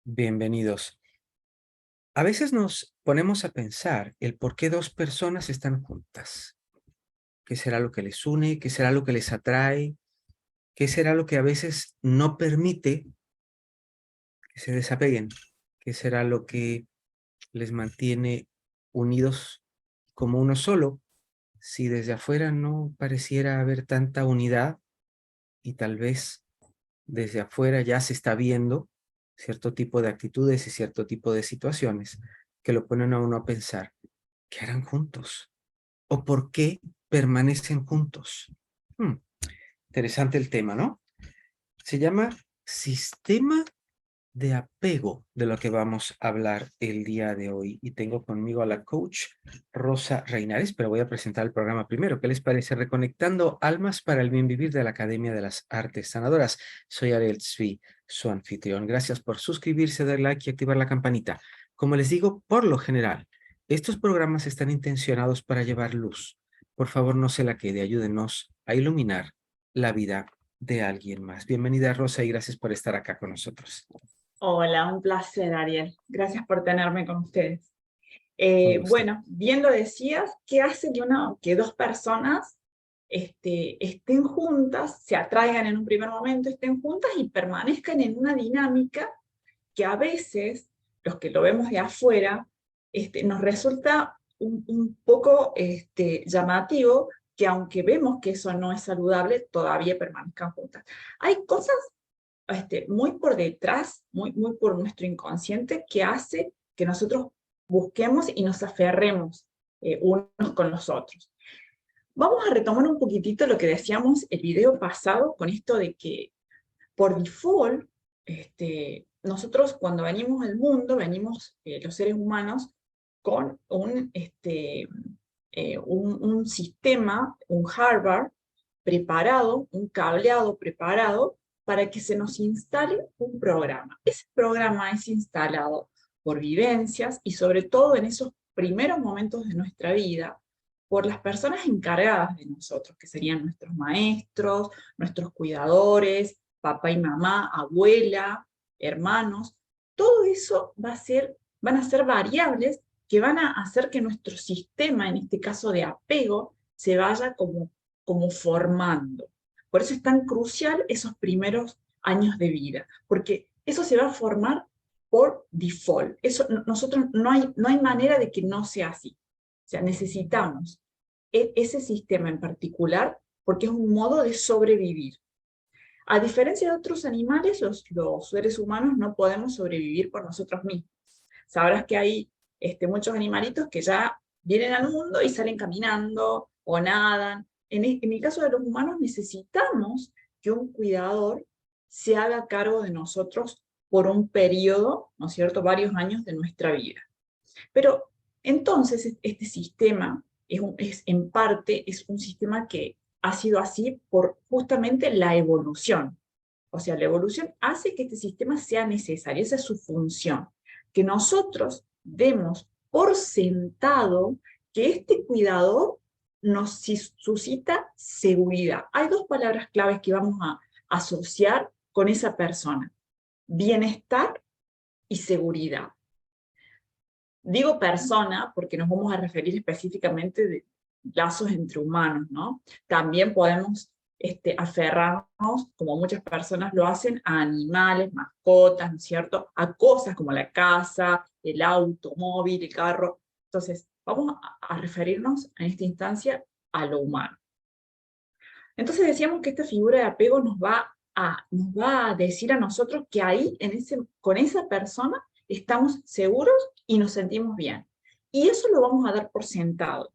Bienvenidos. A veces nos ponemos a pensar el por qué dos personas están juntas. ¿Qué será lo que les une? ¿Qué será lo que les atrae? ¿Qué será lo que a veces no permite que se desapeguen? ¿Qué será lo que les mantiene unidos como uno solo? Si desde afuera no pareciera haber tanta unidad y tal vez desde afuera ya se está viendo cierto tipo de actitudes y cierto tipo de situaciones que lo ponen a uno a pensar, ¿qué harán juntos? ¿O por qué permanecen juntos? Hmm, interesante el tema, ¿no? Se llama sistema de apego de lo que vamos a hablar el día de hoy. Y tengo conmigo a la coach Rosa Reinares, pero voy a presentar el programa primero. ¿Qué les parece? Reconectando almas para el bien vivir de la Academia de las Artes Sanadoras. Soy Ariel Zvi, su anfitrión. Gracias por suscribirse, dar like y activar la campanita. Como les digo, por lo general, estos programas están intencionados para llevar luz. Por favor, no se la quede, ayúdenos a iluminar la vida de alguien más. Bienvenida, Rosa, y gracias por estar acá con nosotros. Hola, un placer, Ariel. Gracias por tenerme con ustedes. Un gusto. Bueno, bien lo decías, ¿qué hace que dos personas estén juntas, se atraigan en un primer momento, estén juntas y permanezcan en una dinámica que a veces, los que lo vemos de afuera, nos resulta un poco llamativo que aunque vemos que eso no es saludable, todavía permanezcan juntas? Hay cosas muy por detrás, muy por nuestro inconsciente, que hace que nosotros busquemos y nos aferremos unos con los otros. Vamos a retomar un poquitito lo que decíamos el video pasado con esto de que por default, nosotros cuando venimos al mundo, venimos los seres humanos con un sistema, un hardware preparado, un cableado preparado para que se nos instale un programa. Ese programa es instalado por vivencias y sobre todo en esos primeros momentos de nuestra vida, por las personas encargadas de nosotros, que serían nuestros maestros, nuestros cuidadores, papá y mamá, abuela, hermanos. Todo eso van a ser variables que van a hacer que nuestro sistema, en este caso de apego, se vaya como formando. Por eso es tan crucial esos primeros años de vida, porque eso se va a formar por default. Eso, nosotros no hay manera de que no sea así. O sea, necesitamos ese sistema en particular porque es un modo de sobrevivir. A diferencia de otros animales, los seres humanos no podemos sobrevivir por nosotros mismos. Sabrás que hay muchos animalitos que ya vienen al mundo y salen caminando o nadan. En el caso de los humanos necesitamos que un cuidador se haga cargo de nosotros por un periodo, ¿no es cierto?, varios años de nuestra vida. Pero entonces este sistema en parte es un sistema que ha sido así por justamente la evolución. O sea, la evolución hace que este sistema sea necesario, esa es su función. Que nosotros demos por sentado que este cuidador nos suscita seguridad. Hay dos palabras claves que vamos a asociar con esa persona: bienestar y seguridad. Digo persona porque nos vamos a referir específicamente de lazos entre humanos, ¿no? También podemos aferrarnos, como muchas personas lo hacen, a animales, mascotas, ¿no es cierto? A cosas como la casa, el automóvil, el carro. Entonces, vamos a referirnos en esta instancia a lo humano. Entonces decíamos que esta figura de apego nos va a decir a nosotros que ahí, con esa persona, estamos seguros y nos sentimos bien. Y eso lo vamos a dar por sentado.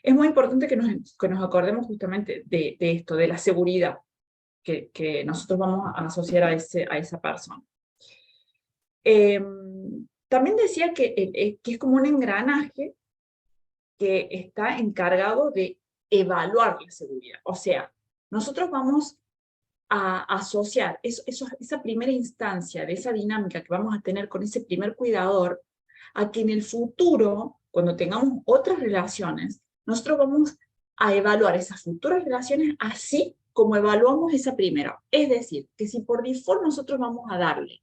Es muy importante que nos acordemos justamente de esto, de la seguridad que nosotros vamos a asociar a esa persona. Eh, También decía que es como un engranaje que está encargado de evaluar la seguridad. O sea, nosotros vamos a asociar esa primera instancia de esa dinámica que vamos a tener con ese primer cuidador a que en el futuro, cuando tengamos otras relaciones, nosotros vamos a evaluar esas futuras relaciones así como evaluamos esa primera. Es decir, que si por default nosotros vamos a darle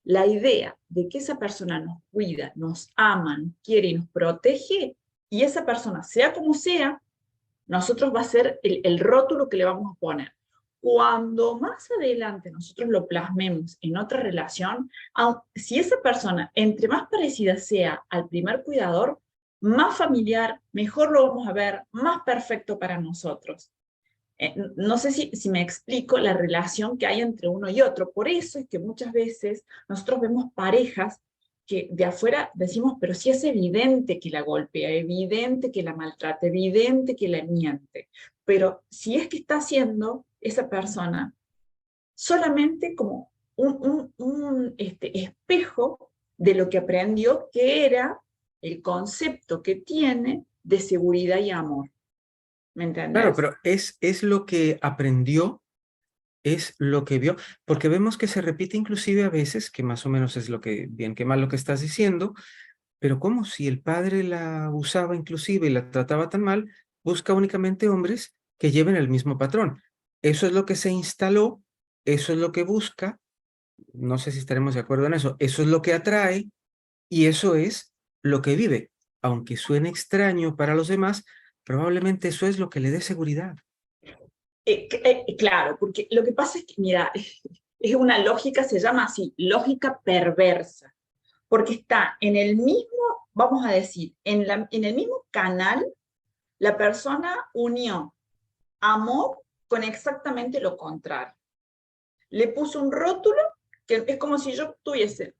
La idea de que esa persona nos cuida, nos ama, nos quiere y nos protege, y esa persona, sea como sea, nosotros va a ser el rótulo que le vamos a poner. Cuando más adelante nosotros lo plasmemos en otra relación, si esa persona, entre más parecida sea al primer cuidador, más familiar, mejor lo vamos a ver, más perfecto para nosotros. No sé si me explico la relación que hay entre uno y otro. Por eso es que muchas veces nosotros vemos parejas que de afuera decimos, pero sí es evidente que la golpea, evidente que la maltrata, evidente que la miente. Pero si es que está haciendo esa persona solamente como un espejo de lo que aprendió, que era el concepto que tiene de seguridad y amor. ¿Me Claro, entendés? pero es lo que aprendió, es lo que vio, porque vemos que se repite inclusive a veces, que más o menos es lo que, bien que mal lo que estás diciendo, pero como si el padre la usaba inclusive y la trataba tan mal, busca únicamente hombres que lleven el mismo patrón. Eso es lo que se instaló, eso es lo que busca, no sé si estaremos de acuerdo en eso, eso es lo que atrae y eso es lo que vive. Aunque suene extraño para los demás, probablemente eso es lo que le dé seguridad. Claro, porque lo que pasa es que, mira, es una lógica, se llama así, lógica perversa, porque está en el mismo, vamos a decir, en el mismo canal, la persona unió amor con exactamente lo contrario. Le puso un rótulo, que es como si yo tuviese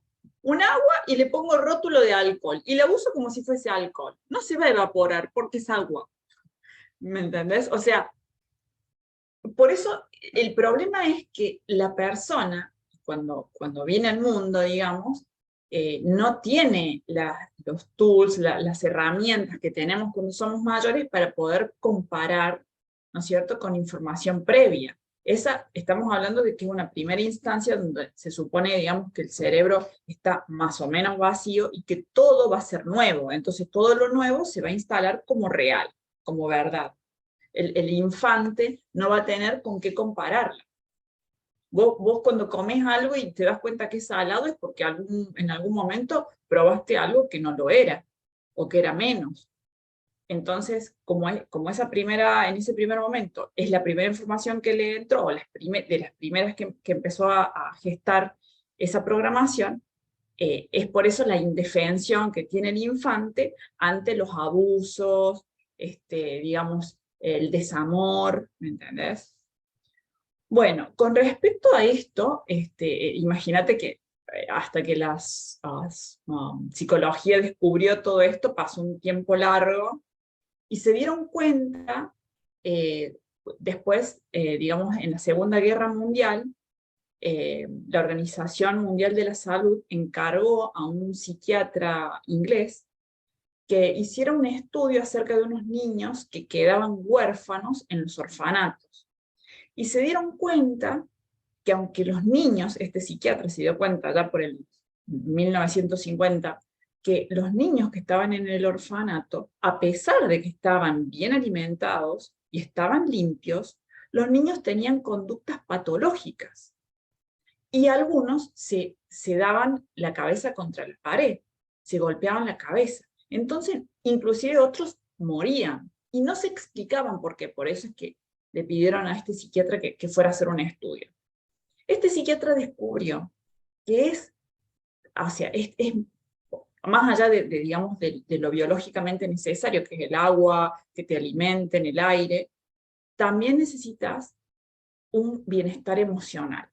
un agua y le pongo el rótulo de alcohol, y la uso como si fuese alcohol. No se va a evaporar porque es agua, ¿me entendés? O sea, por eso el problema es que la persona, cuando viene al mundo, digamos, no tiene los tools, las herramientas que tenemos cuando somos mayores para poder comparar, ¿no es cierto?, con información previa. Esa, estamos hablando de que es una primera instancia donde se supone, digamos, que el cerebro está más o menos vacío y que todo va a ser nuevo. Entonces, todo lo nuevo se va a instalar como real, como verdad. El infante no va a tener con qué compararla. Vos cuando comes algo y te das cuenta que es salado es porque en algún momento probaste algo que no lo era o que era menos. Entonces, como esa en ese primer momento es la primera información que le entró, de las primeras que empezó a gestar esa programación, es por eso la indefensión que tiene el infante ante los abusos, digamos, el desamor, ¿me entendés? Bueno, con respecto a esto, imagínate que hasta que psicología descubrió todo esto, pasó un tiempo largo y se dieron cuenta, eh, después, digamos, en la Segunda Guerra Mundial, la Organización Mundial de la Salud encargó a un psiquiatra inglés que hiciera un estudio acerca de unos niños que quedaban huérfanos en los orfanatos. Y se dieron cuenta que aunque los niños, este psiquiatra se dio cuenta ya por el 1950, que los niños que estaban en el orfanato, a pesar de que estaban bien alimentados y estaban limpios, los niños tenían conductas patológicas. Y algunos se daban la cabeza contra la pared, se golpeaban la cabeza. Entonces, inclusive otros morían y no se explicaban por qué. Por eso es que le pidieron a este psiquiatra que fuera a hacer un estudio. Este psiquiatra descubrió que es más allá digamos, de lo biológicamente necesario, que es el agua, que te alimenten, el aire, también necesitas un bienestar emocional.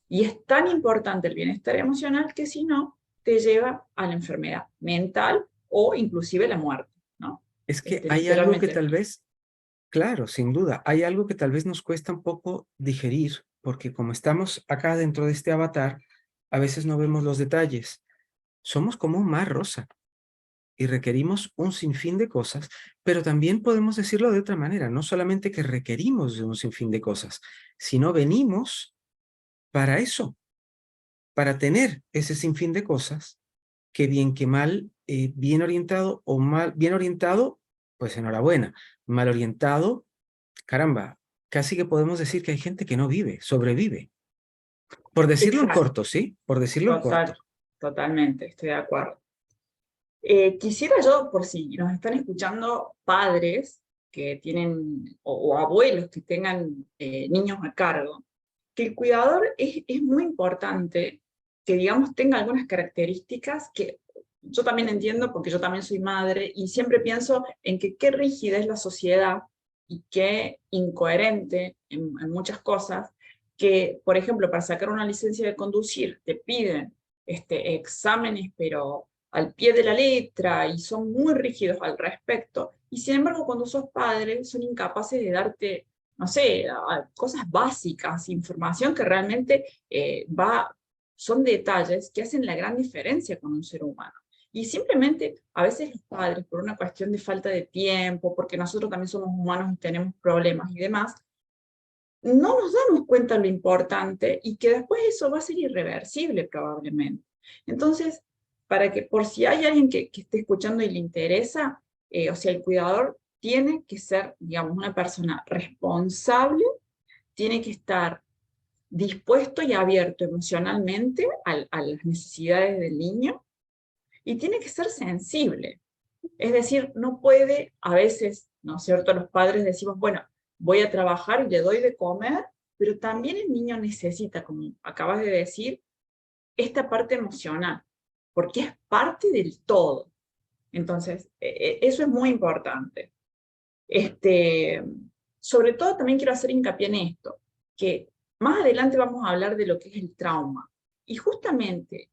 Y es tan importante el bienestar emocional que si no, te lleva a la enfermedad mental o inclusive la muerte, ¿no? Es que hay algo que Literalmente. tal vez, claro, sin duda, hay algo que tal vez nos cuesta un poco digerir, porque como estamos acá dentro de este avatar, a veces no vemos los detalles. Somos como un mar rosa y requerimos un sinfín de cosas, pero también podemos decirlo de otra manera, no solamente que requerimos de un sinfín de cosas, sino venimos para eso, para tener ese sinfín de cosas, que bien que mal, bien orientado o mal, bien orientado, pues enhorabuena, mal orientado, caramba, casi que podemos decir que hay gente que no vive, sobrevive. Por decirlo en Exacto, corto, ¿sí? Por decirlo en corto. totalmente, estoy de acuerdo. Quisiera yo, por si nos están escuchando padres que tienen, o abuelos que tengan niños a cargo, que el cuidador es muy importante que, digamos, tenga algunas características que yo también entiendo, porque yo también soy madre, y siempre pienso en que qué rígida es la sociedad y qué incoherente en muchas cosas, que, por ejemplo, para sacar una licencia de conducir te piden exámenes, pero al pie de la letra, y son muy rígidos al respecto, y sin embargo cuando sos padre son incapaces de darte, no sé, cosas básicas, información que realmente son detalles que hacen la gran diferencia con un ser humano. Y simplemente, a veces los padres, por una cuestión de falta de tiempo, porque nosotros también somos humanos y tenemos problemas y demás, no nos damos cuenta de lo importante y que después eso va a ser irreversible probablemente. Entonces, por si hay alguien que esté escuchando y le interesa, o sea, el cuidador tiene que ser, digamos, una persona responsable, tiene que estar dispuesto y abierto emocionalmente a las necesidades del niño y tiene que ser sensible. Es decir, no puede, a veces, ¿no es cierto?, los padres decimos, bueno, voy a trabajar y le doy de comer, pero también el niño necesita, como acabas de decir, esta parte emocional, porque es parte del todo. Entonces, eso es muy importante. Sobre todo también quiero hacer hincapié en esto, que más adelante vamos a hablar de lo que es el trauma. Y justamente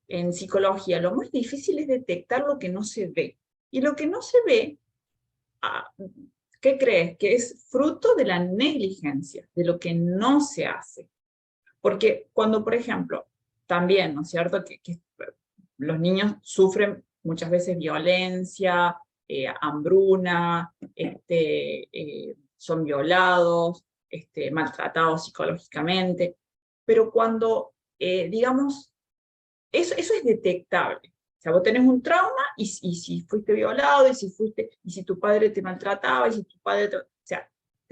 en psicología lo más difícil es detectar lo que no se ve. Y lo que no se ve, ¿qué crees? Que es fruto de la negligencia, de lo que no se hace. Porque cuando, por ejemplo, también, ¿no es cierto?, que los niños sufren muchas veces violencia, hambruna, son violados, maltratados psicológicamente, pero cuando, digamos, eso es detectable. O sea, vos tenés un trauma y si fuiste violado, y si tu padre te maltrataba, y si tu padre o sea,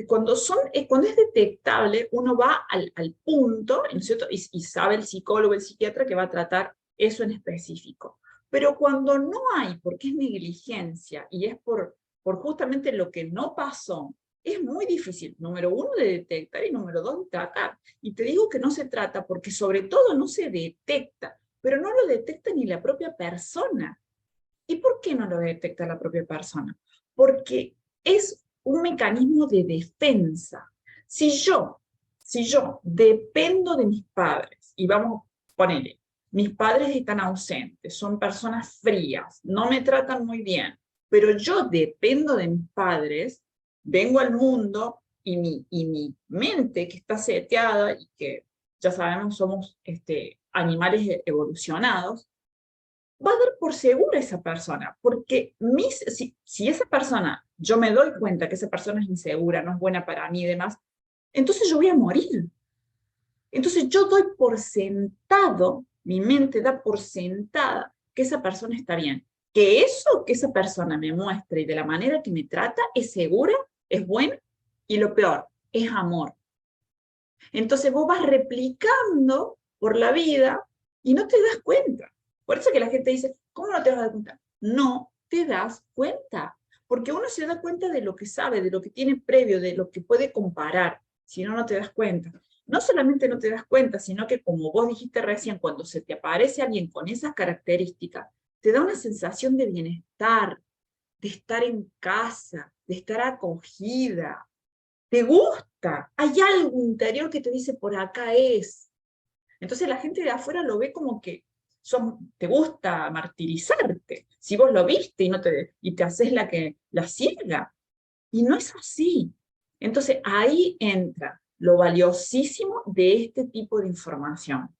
cuando es detectable, uno va al punto, ¿no es cierto? Y sabe el psicólogo, el psiquiatra que va a tratar eso en específico. Pero cuando no hay, porque es negligencia y es por justamente lo que no pasó, es muy difícil, número uno, de detectar y número dos, de tratar. Y te digo que no se trata porque sobre todo no se detecta, pero no lo detecta ni la propia persona. ¿Y por qué no lo detecta la propia persona? Porque es un mecanismo de defensa. Si yo dependo de mis padres, y vamos a ponerle, mis padres están ausentes, son personas frías, no me tratan muy bien, pero yo dependo de mis padres, vengo al mundo y mi mente, que está seteada y que ya sabemos somos animales evolucionados, va a dar por segura esa persona, porque si esa persona, yo me doy cuenta que esa persona es insegura, no es buena para mí y demás, entonces yo voy a morir. Entonces yo doy por sentado, mi mente da por sentada que esa persona está bien. Que eso que esa persona me muestre y de la manera que me trata es segura, es buena, y lo peor, es amor. Entonces vos vas replicando por la vida y no te das cuenta. Por eso que la gente dice, ¿cómo no te vas a dar cuenta? No te das cuenta, porque uno se da cuenta de lo que sabe, de lo que tiene previo, de lo que puede comparar, si no, no te das cuenta. No solamente no te das cuenta, sino que como vos dijiste recién, cuando se te aparece alguien con esas características, te da una sensación de bienestar, de estar en casa, de estar acogida, te gusta, hay algo interior que te dice por acá es. Entonces la gente de afuera lo ve como que te gusta martirizarte. Si vos lo viste y te haces la ciega. Y no es así. Entonces ahí entra lo valiosísimo de este tipo de información. O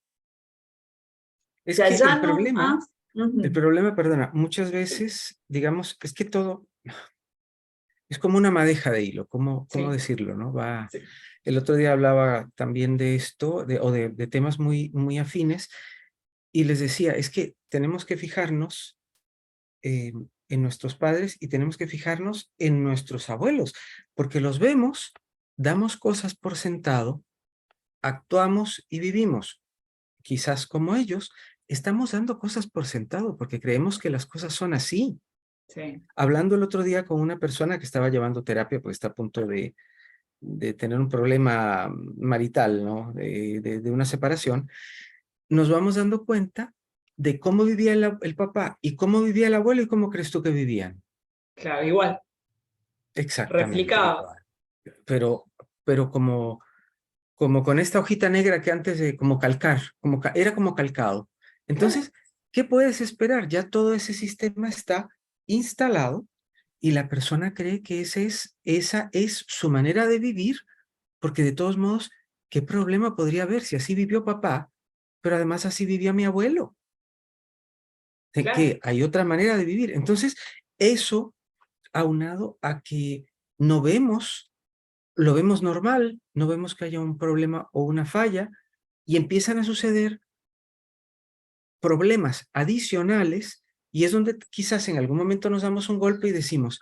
Es sea, que ya no más. el problema, perdona, muchas veces, digamos, es que todo es como una madeja de hilo, ¿cómo Sí, decirlo, no? sí. El otro día hablaba también de esto, de temas muy afines, y les decía, es que tenemos que fijarnos en nuestros padres y tenemos que fijarnos en nuestros abuelos, porque los vemos, damos cosas por sentado, actuamos y vivimos. quizás como ellos, estamos dando cosas por sentado porque creemos que las cosas son así. Sí. Hablando el otro día con una persona que estaba llevando terapia porque está a punto de tener un problema marital, ¿no? De una separación, nos vamos dando cuenta de cómo vivía el papá y cómo vivía el abuelo y cómo crees tú que vivían. Claro, igual, Exactamente replicado. igual. Pero, pero como con esta hojita negra que antes de como calcar, era como calcado. Claro, Entonces, ¿qué puedes esperar? Ya todo ese sistema está instalado y la persona cree que esa es su manera de vivir, porque de todos modos, ¿qué problema podría haber si así vivió papá, pero además así vivía mi abuelo? De claro. que hay otra manera de vivir. Entonces, eso aunado a que no vemos, lo vemos normal, no vemos que haya un problema o una falla, y empiezan a suceder problemas adicionales, y es donde quizás en algún momento nos damos un golpe y decimos,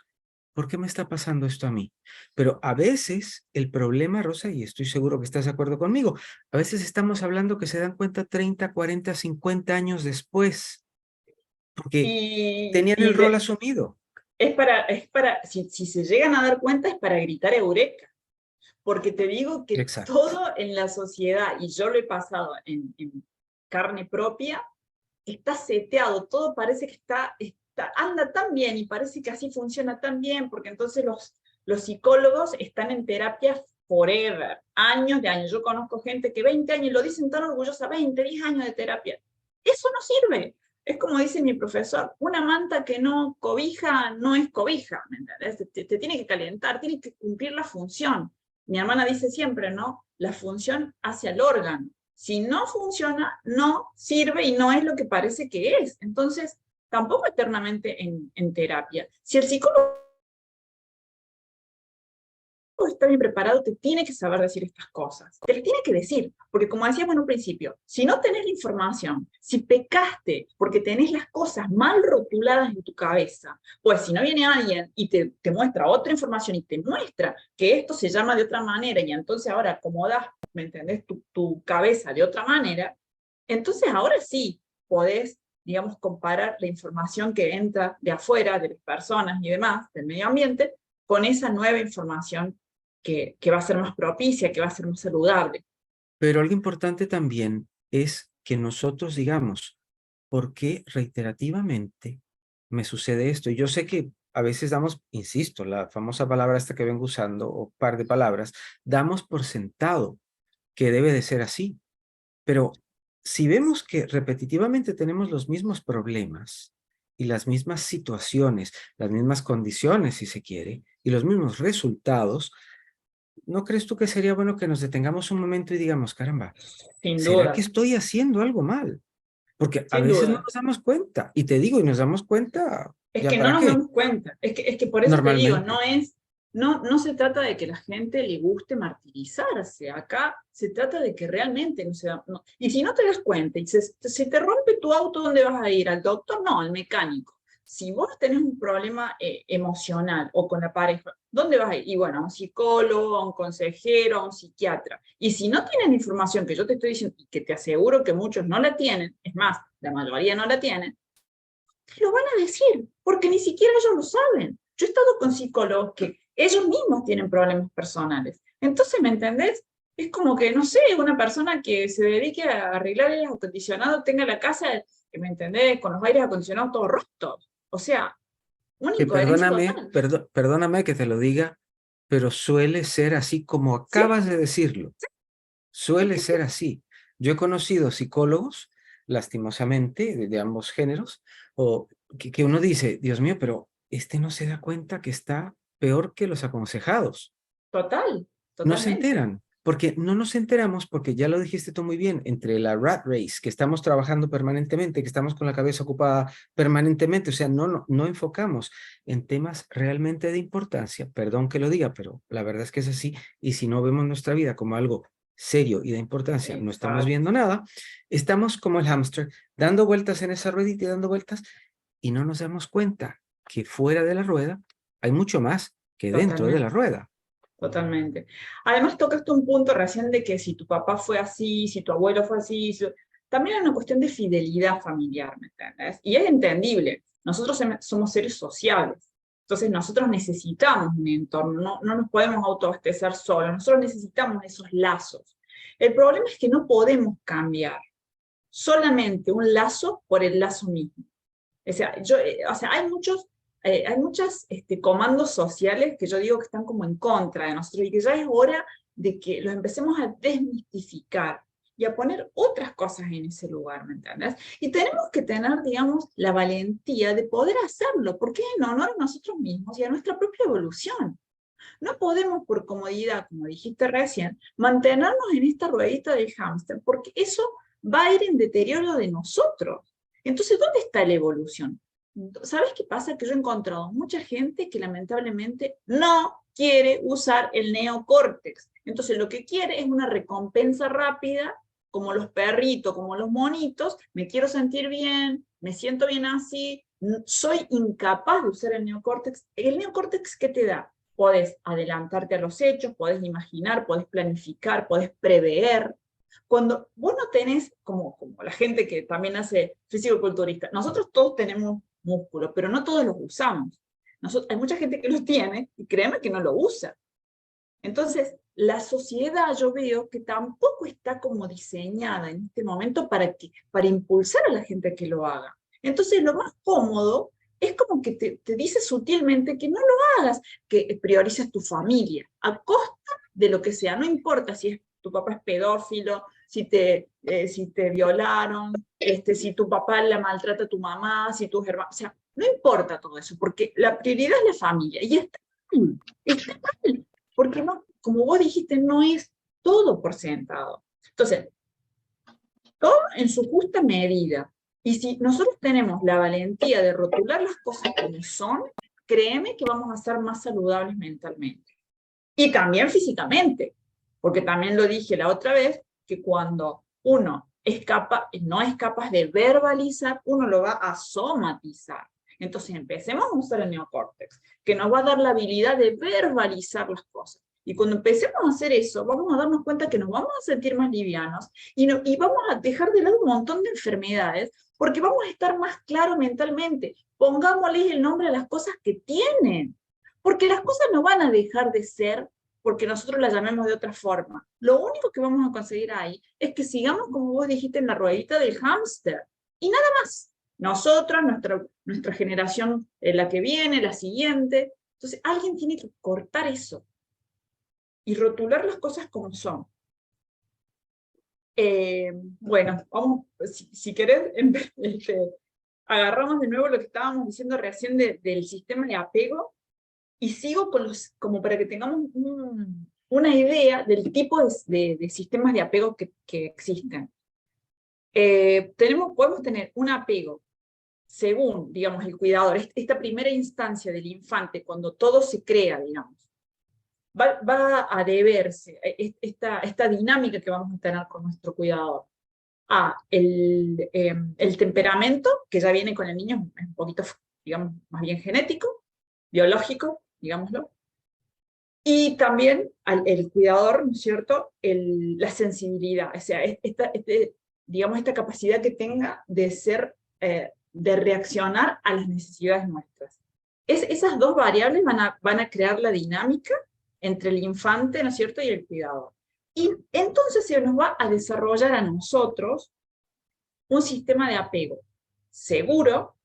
¿por qué me está pasando esto a mí? Pero a veces el problema, Rosa, y estoy seguro que estás de acuerdo conmigo, a veces estamos hablando que se dan cuenta 30, 40, 50 años después, porque Y, tenían el y rol de- asumido. si se llegan a dar cuenta, es para gritar eureka. Porque te digo que Exacto. todo en la sociedad, y yo lo he pasado en carne propia, está seteado, todo parece que anda tan bien y parece que así funciona tan bien, porque entonces los psicólogos están en terapia forever, años de años. Yo conozco gente que 20 años, y lo dicen tan orgullosa, 20, 10 años de terapia. Eso no sirve. Es como dice mi profesor, una manta que no cobija no es cobija, ¿me entendés? Te tiene que calentar, tiene que cumplir la función. Mi hermana dice siempre, ¿no? La función hacia el órgano. Si no funciona, no sirve y no es lo que parece que es. Entonces, tampoco eternamente en terapia. Si el psicólogo está bien preparado, te tiene que saber decir estas cosas. Te las tiene que decir, porque como decíamos en un principio, si no tenés la información, si pecaste porque tenés las cosas mal rotuladas en tu cabeza, pues si no viene alguien y te muestra otra información y te muestra que esto se llama de otra manera y entonces ahora acomodas, ¿me entendés? Tu cabeza de otra manera, entonces ahora sí podés, digamos, comparar la información que entra de afuera, de las personas y demás, del medio ambiente, con esa nueva información que va a ser más propicia, que va a ser más saludable. Pero algo importante también es que nosotros digamos, ¿por qué reiterativamente me sucede esto? Y yo sé que a veces damos, insisto, la famosa palabra esta que vengo usando, o par de palabras, damos por sentado que debe de ser así. Pero si vemos que repetitivamente tenemos los mismos problemas y las mismas situaciones, las mismas condiciones, si se quiere, y los mismos resultados, ¿no crees tú que sería bueno que nos detengamos un momento y digamos, caramba, Sin ¿será que duda, estoy haciendo algo mal? Porque a sin veces no duda. nos damos cuenta, y te digo, y nos damos cuenta, Es ¿ya que no para nos qué? damos cuenta. Es que por eso te digo, Normalmente. no se trata de que la gente le guste martirizarse. Acá se trata de que realmente no se da. No. Y si no te das cuenta y se te rompe tu auto, ¿dónde vas a ir? ¿Al doctor? No, al mecánico. Si vos tenés un problema emocional o con la pareja, ¿dónde vas a ir? Y bueno, a un psicólogo, a un consejero, a un psiquiatra. Y si no tienen la información que yo te estoy diciendo, y que te aseguro que muchos no la tienen, es más, la mayoría no la tienen, te lo van a decir, porque ni siquiera ellos lo saben. Yo he estado con psicólogos que ellos mismos tienen problemas personales. Entonces, ¿me entendés? Es como que, no sé, una persona que se dedique a arreglar aires acondicionados tenga la casa, ¿me entendés? Con los aires acondicionados todos rotos. O sea, una Que incoherencia perdóname, total. perdóname que te lo diga, pero suele ser así como ¿Sí? acabas de decirlo. Es Suele que sí, ser así. Yo he conocido psicólogos, lastimosamente, de ambos géneros, o que uno dice, Dios mío, pero este no se da cuenta que está peor que los aconsejados. total, No se totalmente. enteran, porque no nos enteramos, porque ya lo dijiste tú muy bien, entre la rat race, que estamos trabajando permanentemente, que estamos con la cabeza ocupada permanentemente, o sea, no enfocamos en temas realmente de importancia, perdón que lo diga, pero la verdad es que es así, y si no vemos nuestra vida como algo serio y de importancia, no estamos Exacto, viendo nada, estamos como el hámster, dando vueltas en esa ruedita y dando vueltas, y no nos damos cuenta que fuera de la rueda hay mucho más que dentro de la totalmente. rueda. Totalmente. Además, tocaste un punto recién de que si tu papá fue así, si tu abuelo fue así, también hay una cuestión de fidelidad familiar, ¿me entiendes? Y es entendible, nosotros somos seres sociables, entonces nosotros necesitamos un entorno, no nos podemos autoabastecer solos, nosotros necesitamos esos lazos. El problema es que no podemos cambiar solamente un lazo por el lazo mismo. O sea, hay muchos comandos sociales que yo digo que están como en contra de nosotros y que ya es hora de que los empecemos a desmistificar y a poner otras cosas en ese lugar, ¿me entiendes? Y tenemos que tener, digamos, la valentía de poder hacerlo, porque es en honor a nosotros mismos y a nuestra propia evolución. No podemos por comodidad, como dijiste recién, mantenernos en esta ruedita del hámster, porque eso va a ir en deterioro de nosotros. Entonces, ¿dónde está la evolución? ¿Sabes qué pasa? Que yo he encontrado mucha gente que lamentablemente no quiere usar el neocórtex. Entonces, lo que quiere es una recompensa rápida, como los perritos, como los monitos, me quiero sentir bien, me siento bien así, soy incapaz de usar el neocórtex. ¿El neocórtex qué te da? Podés adelantarte a los hechos, podés imaginar, podés planificar, podés prever. Cuando vos no tenés, como la gente que también hace físico-culturista, nosotros todos tenemos músculo, pero no todos los usamos. Hay mucha gente que los tiene y créeme que no lo usa. Entonces, la sociedad yo veo que tampoco está como diseñada en este momento para impulsar a la gente a que lo haga. Entonces, lo más cómodo es como que te dice sutilmente que no lo hagas, que priorices tu familia, a costa de lo que sea, no importa si tu papá es pedófilo, si te violaron, si tu papá la maltrata a tu mamá, si tus hermanos, o sea, no importa todo eso, porque la prioridad es la familia, y está mal, porque no, como vos dijiste, no es todo por sentado. Entonces, todo en su justa medida. Y si nosotros tenemos la valentía de rotular las cosas como son, créeme que vamos a ser más saludables mentalmente. Y también físicamente, porque también lo dije la otra vez, que cuando uno no es capaz de verbalizar, uno lo va a somatizar. Entonces empecemos a usar el neocórtex, que nos va a dar la habilidad de verbalizar las cosas. Y cuando empecemos a hacer eso, vamos a darnos cuenta que nos vamos a sentir más livianos y vamos a dejar de lado un montón de enfermedades porque vamos a estar más claros mentalmente. Pongámosles el nombre a las cosas que tienen, porque las cosas no van a dejar de ser porque nosotros las llamemos de otra forma. Lo único que vamos a conseguir ahí es que sigamos, como vos dijiste, en la ruedita del hámster. Y nada más. Nosotros, nuestra generación, la que viene, la siguiente. Entonces, alguien tiene que cortar eso y rotular las cosas como son. Bueno, vamos, si querés, agarramos de nuevo lo que estábamos diciendo recién del sistema de apego y sigo con como para que tengamos una idea del tipo de sistemas de apego que existen. Podemos tener un apego según, digamos, el cuidador, esta primera instancia del infante, cuando todo se crea, digamos, va a deberse, esta dinámica que vamos a tener con nuestro cuidador, a el temperamento, que ya viene con el niño, es un poquito, digamos, más bien genético, biológico, digámoslo, y también el cuidador, ¿no es cierto?, la sensibilidad, o sea, digamos, esta capacidad que tenga de reaccionar a las necesidades nuestras. Esas dos variables van a crear la dinámica entre el infante, ¿no es cierto?, y el cuidador. Y entonces se nos va a desarrollar a nosotros un sistema de apego seguro,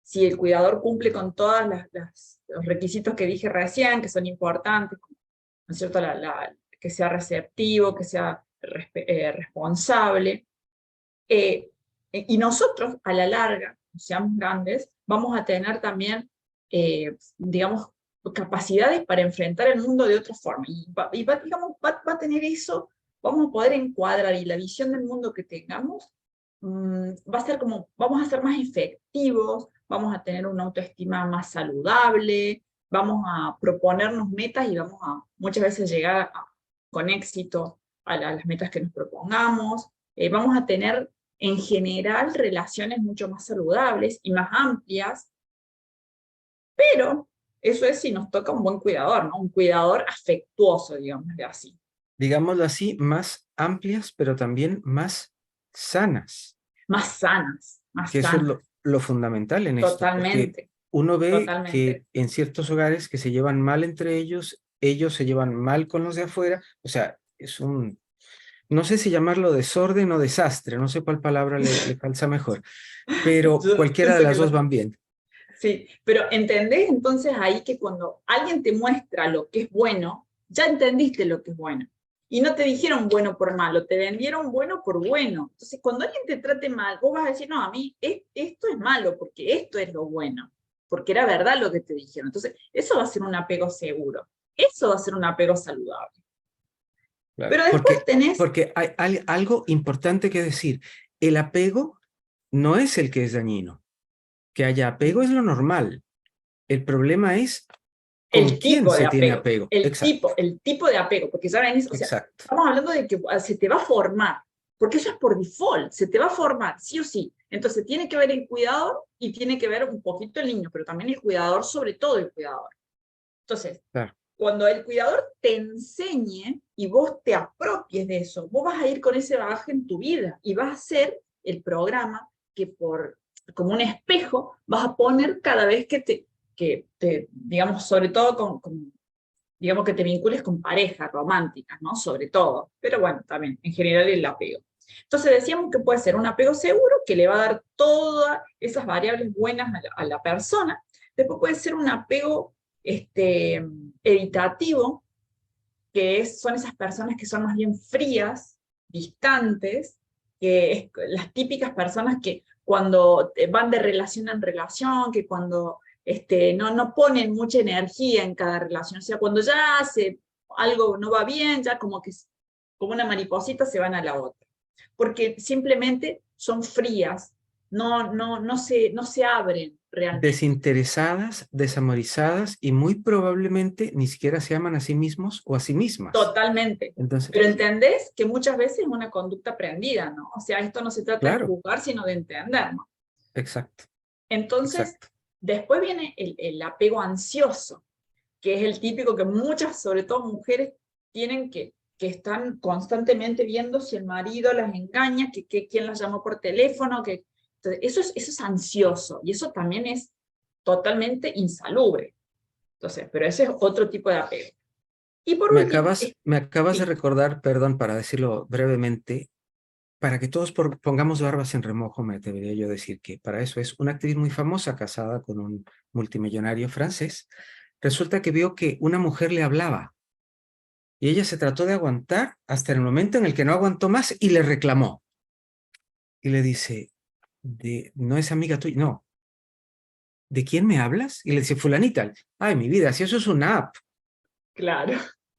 si el cuidador cumple con todos los requisitos que dije recién, que son importantes, ¿no es cierto?, que sea receptivo, que sea responsable, y nosotros, a la larga, seamos grandes, vamos a tener también, digamos, capacidades para enfrentar el mundo de otra forma. Digamos, va a tener eso, vamos a poder encuadrar, y la visión del mundo que tengamos va a ser como, vamos a ser más efectivos, vamos a tener una autoestima más saludable, vamos a proponernos metas y vamos a muchas veces llegar con éxito a las metas que nos propongamos. Vamos a tener en general relaciones mucho más saludables y más amplias, pero eso es si nos toca un buen cuidador, ¿no? Un cuidador afectuoso, digamos así. Digámoslo así, más amplias, pero también más sanas, más sanas, más que eso es sanas. lo fundamental en esto, porque Totalmente, uno ve que totalmente. en ciertos hogares que se llevan mal entre ellos se llevan mal con los de afuera, o sea, es un, no sé si llamarlo desorden o desastre, no sé cuál palabra le calza mejor, pero Yo cualquiera de pienso que las dos van bien. sí, pero ¿entendés entonces ahí que cuando alguien te muestra lo que es bueno, ya entendiste lo que es bueno? Y no te dijeron bueno por malo, te vendieron bueno por bueno. Entonces, cuando alguien te trate mal, vos vas a decir, no, a mí esto es malo porque esto es lo bueno, porque era verdad lo que te dijeron. Entonces, eso va a ser un apego seguro, eso va a ser un apego saludable. Claro, Pero después tenés porque hay algo importante que decir. El apego no es el que es dañino. Que haya apego es lo normal. El problema es con el quién tipo de se tiene apego, apego. Exacto, el tipo de apego, porque ya venís, o sea, exacto. estamos hablando de que se te va a formar, porque eso es por default, se te va a formar, sí o sí. Entonces tiene que ver el cuidador y tiene que ver un poquito el niño, pero también el cuidador, sobre todo el cuidador. Entonces, Claro. cuando el cuidador te enseñe y vos te apropies de eso, vos vas a ir con ese bagaje en tu vida y vas a ser el programa que como un espejo vas a poner cada vez que te digamos, sobre todo digamos, que te vincules con parejas románticas, ¿no? Sobre todo, pero bueno, también, en general el apego. Entonces decíamos que puede ser un apego seguro, que le va a dar todas esas variables buenas a la persona. Después puede ser un apego evitativo, son esas personas que son más bien frías, distantes, que es las típicas personas que cuando van de relación en relación, que cuando no ponen mucha energía en cada relación, o sea, cuando ya algo no va bien, ya como una mariposita se van a la otra, porque simplemente son frías, no se abren realmente. Desinteresadas, desamorizadas y muy probablemente ni siquiera se aman a sí mismos o a sí mismas. Totalmente. Entonces, Pero entendés que muchas veces es una conducta aprendida, ¿no? O sea, esto no se trata de claro, juzgar, sino de entender, ¿no? exacto, Entonces, exacto. después viene el apego ansioso, que es el típico que muchas, sobre todo mujeres, tienen que están constantemente viendo si el marido las engaña, quién las llamó por teléfono, entonces, eso es ansioso y eso también es totalmente insalubre. Entonces, pero ese es otro tipo de apego. Y por último, Me acabas de sí, recordar, perdón, para decirlo brevemente, para que todos pongamos barbas en remojo, me debería yo decir que para eso es una actriz muy famosa casada con un multimillonario francés. Resulta que vio que una mujer le hablaba y ella se trató de aguantar hasta el momento en el que no aguantó más y le reclamó. Y le dice, no es amiga tuya, no. ¿De quién me hablas? Y le dice, fulanita. Ay, mi vida, si eso es una app. claro,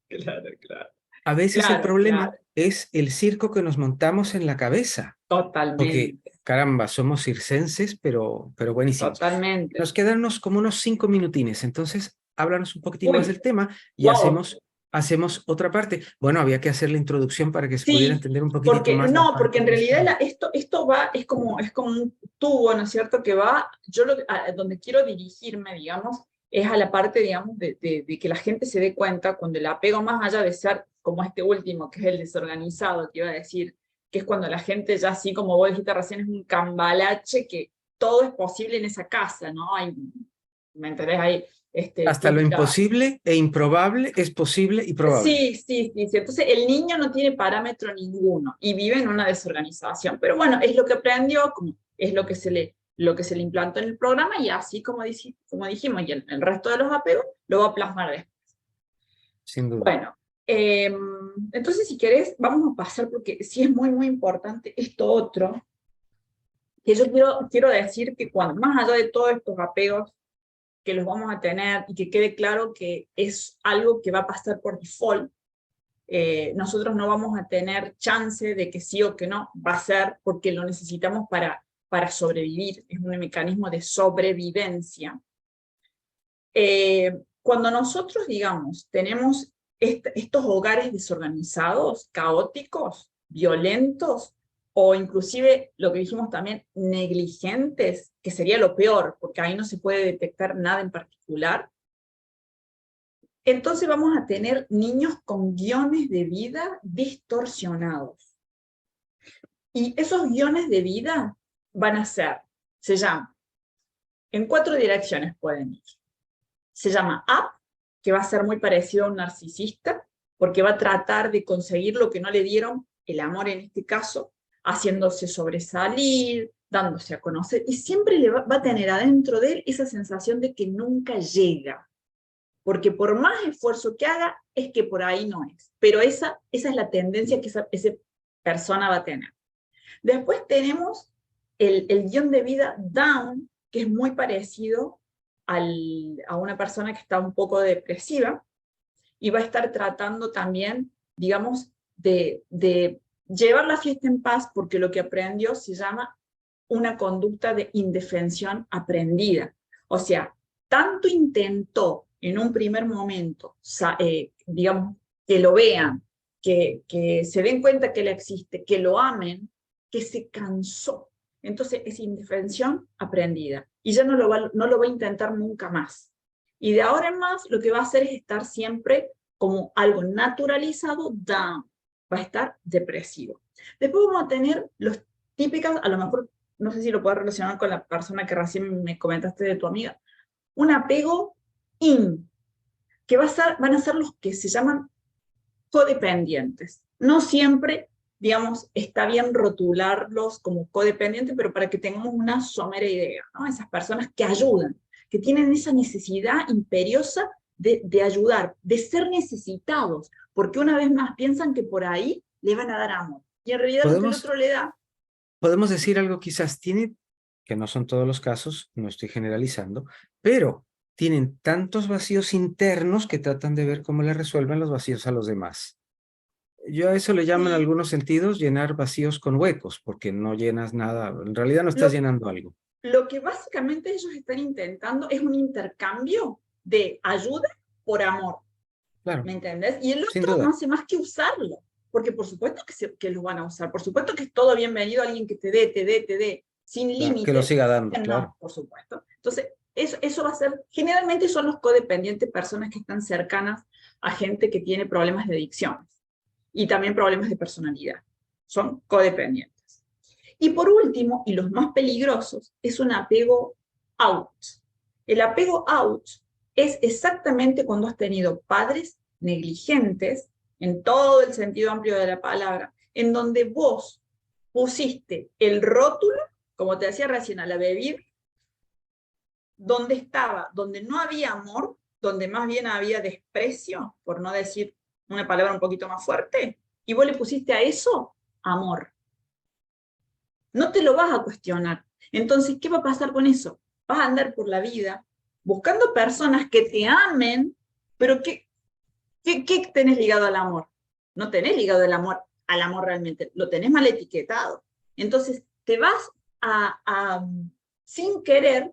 claro, claro. A veces el Claro, claro, problema es el circo que nos montamos en la cabeza. Porque, totalmente, caramba, somos circenses, pero buenísimos. totalmente. Nos quedan como unos 5 minutines, entonces háblanos un poquitín más Uy, del tema y wow. hacemos otra parte. Bueno, había que hacer la introducción para que se pudiera Sí, entender un poquitito porque más la no, porque parte en de realidad España. esto va, es como un tubo, ¿no es cierto? Que va, donde quiero dirigirme, digamos, es a la parte, digamos, de que la gente se dé cuenta cuando el apego, más allá de ser como este último, que es el desorganizado, que iba a decir, que es cuando la gente ya así como vos dijiste recién, es un cambalache, que todo es posible en esa casa, ¿no? ¿Me entendés? Hay Hasta lo típica. imposible e improbable es posible y probable. Sí, sí, sí, sí. Entonces el niño no tiene parámetro ninguno y vive en una desorganización. Pero bueno, es lo que aprendió, es lo que se le implantó en el programa y así como dijimos, y el resto de los apegos lo va a plasmar después. Sin duda. Bueno, eh, entonces si querés, vamos a pasar porque sí es muy, muy importante esto otro, que yo quiero decir que más allá de todos estos apegos que los vamos a tener y que quede claro que es algo que va a pasar por default, nosotros no vamos a tener chance de que sí o que no, va a ser porque lo necesitamos para sobrevivir, es un mecanismo de sobrevivencia. Cuando nosotros, digamos, tenemos estos hogares desorganizados, caóticos, violentos, o inclusive lo que dijimos también, negligentes, que sería lo peor, porque ahí no se puede detectar nada en particular, entonces vamos a tener niños con guiones de vida distorsionados. Y esos guiones de vida van a ser, se llaman, en 4 direcciones pueden ir. Se llama up, que va a ser muy parecido a un narcisista, porque va a tratar de conseguir lo que no le dieron, el amor en este caso, haciéndose sobresalir, dándose a conocer, y siempre va a tener adentro de él esa sensación de que nunca llega, porque por más esfuerzo que haga, es que por ahí no es. Pero esa es la tendencia que esa persona va a tener. Después tenemos el guión de vida down, que es muy parecido a una persona que está un poco depresiva, y va a estar tratando también, digamos, de llevar la fiesta en paz, porque lo que aprendió se llama una conducta de indefensión aprendida. O sea, tanto intentó en un primer momento, digamos, que lo vean, que se den cuenta que él existe, que lo amen, que se cansó. Entonces es indefensión aprendida. Y ya no lo va a intentar nunca más. Y de ahora en más, lo que va a hacer es estar siempre como algo naturalizado, down. Va a estar depresivo. Después vamos a tener los típicas, a lo mejor, no sé si lo puedes relacionar con la persona que recién me comentaste de tu amiga, un apego in, que van a ser los que se llaman codependientes. No siempre, digamos, está bien rotularlos como codependientes, pero para que tengamos una somera idea, ¿no? Esas personas que ayudan, que tienen esa necesidad imperiosa de ayudar, de ser necesitados, porque una vez más piensan que por ahí le van a dar amor. Y en realidad lo que el Podemos, otro le da... podemos decir algo quizás tiene, que no son todos los casos, no estoy generalizando, pero tienen tantos vacíos internos que tratan de ver cómo le resuelven los vacíos a los demás. Yo a eso le llamo en Sí, algunos sentidos llenar vacíos con huecos, porque no llenas nada, en realidad no estás lo, llenando algo. lo que básicamente ellos están intentando es un intercambio de ayuda por amor. Claro, ¿Me entendés? Y el sin otro no duda. hace más que usarlo, porque por supuesto que los van a usar, por supuesto que es todo bienvenido a alguien que te dé, sin Claro, que lo límites, siga dando, no, claro. por supuesto. Entonces, eso va a ser, generalmente son los codependientes, personas que están cercanas a gente que tiene problemas de adicciones y también problemas de personalidad. Son codependientes. Y por último, y los más peligrosos, es un apego out. El apego out es exactamente cuando has tenido padres negligentes, en todo el sentido amplio de la palabra, en donde vos pusiste el rótulo, como te decía recién, a la bebida, donde estaba, donde no había amor, donde más bien había desprecio, por no decir una palabra un poquito más fuerte, y vos le pusiste a eso amor. No te lo vas a cuestionar. Entonces, ¿qué va a pasar con eso? Vas a andar por la vida buscando personas que te amen, pero ¿qué tenés ligado al amor? No tenés ligado el amor al amor realmente, lo tenés mal etiquetado. Entonces, te vas a sin querer,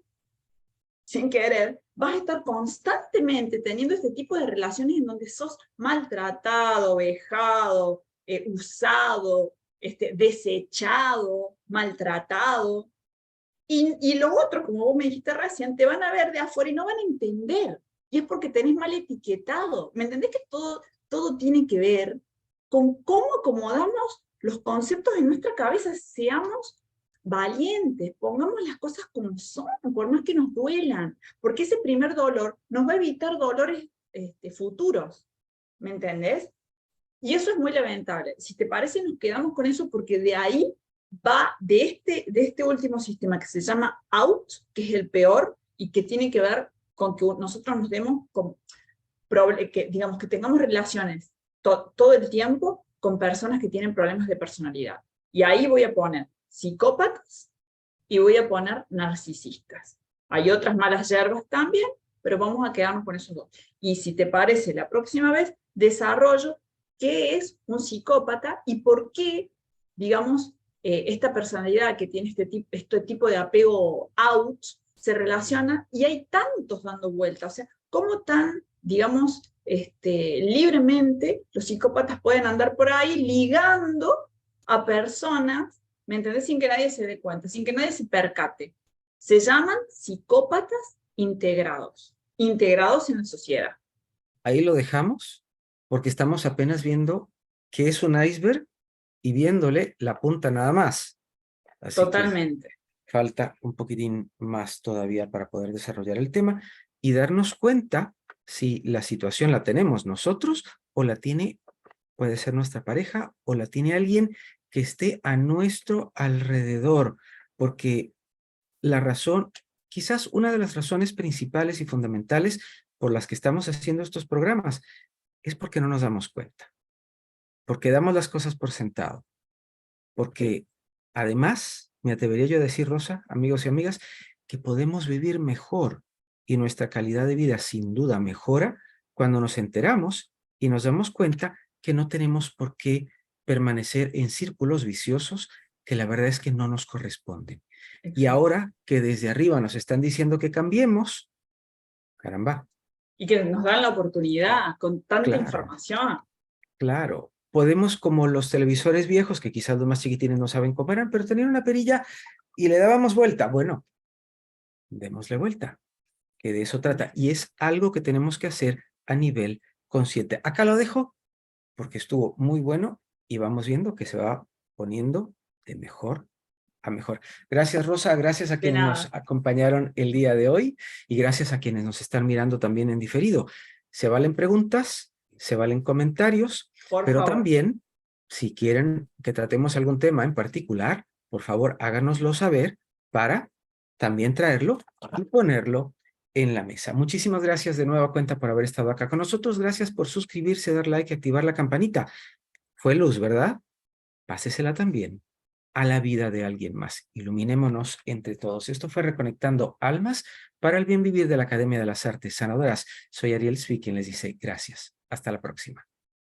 vas a estar constantemente teniendo este tipo de relaciones en donde sos maltratado, vejado, usado, desechado, maltratado. Y lo otro, como vos me dijiste recién, te van a ver de afuera y no van a entender. Y es porque tenés mal etiquetado. ¿Me entendés que todo tiene que ver con cómo acomodamos los conceptos en nuestra cabeza? Seamos valientes, pongamos las cosas como son, por más que nos duelan, porque ese primer dolor nos va a evitar dolores futuros, ¿me entendés? Y eso es muy lamentable. Si te parece, nos quedamos con eso porque de ahí va de este último sistema que se llama out, que es el peor y que tiene que ver con que nosotros nos demos, que, digamos, que tengamos relaciones todo el tiempo con personas que tienen problemas de personalidad. Y ahí voy a poner psicópatas y voy a poner narcisistas. Hay otras malas hierbas también, pero vamos a quedarnos con esos dos. Y si te parece, la próxima vez desarrollo qué es un psicópata y por qué, digamos, esta personalidad que tiene este tipo de apego out se relaciona y hay tantos dando vueltas. O sea, cómo tan, digamos, libremente los psicópatas pueden andar por ahí ligando a personas, ¿me entendés? Sin que nadie se dé cuenta, sin que nadie se percate. Se llaman psicópatas integrados, integrados en la sociedad. Ahí lo dejamos porque estamos apenas viendo qué es un iceberg y viéndole la punta nada más. Así que Totalmente. falta un poquitín más todavía para poder desarrollar el tema y darnos cuenta si la situación la tenemos nosotros o la tiene, puede ser nuestra pareja, o la tiene alguien que esté a nuestro alrededor, porque la razón, quizás una de las razones principales y fundamentales por las que estamos haciendo estos programas es porque no nos damos cuenta, porque damos las cosas por sentado, porque además, me atrevería yo a decir, Rosa, amigos y amigas, que podemos vivir mejor y nuestra calidad de vida sin duda mejora cuando nos enteramos y nos damos cuenta que no tenemos por qué permanecer en círculos viciosos que la verdad es que no nos corresponden. Y Exacto. ahora que desde arriba nos están diciendo que cambiemos, caramba, Y que nos dan la oportunidad con tanta claro, información. claro. Podemos, como los televisores viejos, que quizás los más chiquitines no saben cómo eran, pero tenían una perilla y le dábamos vuelta. Bueno, démosle vuelta, que de eso trata. Y es algo que tenemos que hacer a nivel consciente. Acá lo dejo porque estuvo muy bueno y vamos viendo que se va poniendo de mejor a mejor. Gracias, Rosa. Gracias a De quienes nos nada, acompañaron el día de hoy y gracias a quienes nos están mirando también en diferido. Se valen preguntas, se valen comentarios, por pero favor. también, si quieren que tratemos algún tema en particular, por favor, háganoslo saber para también traerlo y ponerlo en la mesa. Muchísimas gracias de nueva cuenta por haber estado acá con nosotros. Gracias por suscribirse, dar like y activar la campanita. Fue luz, ¿verdad? Pásesela también a la vida de alguien más. Iluminémonos entre todos. Esto fue Reconectando Almas para el bien vivir de la Academia de las Artes Sanadoras. Soy Ariel Swi, quien les dice gracias. Hasta la próxima.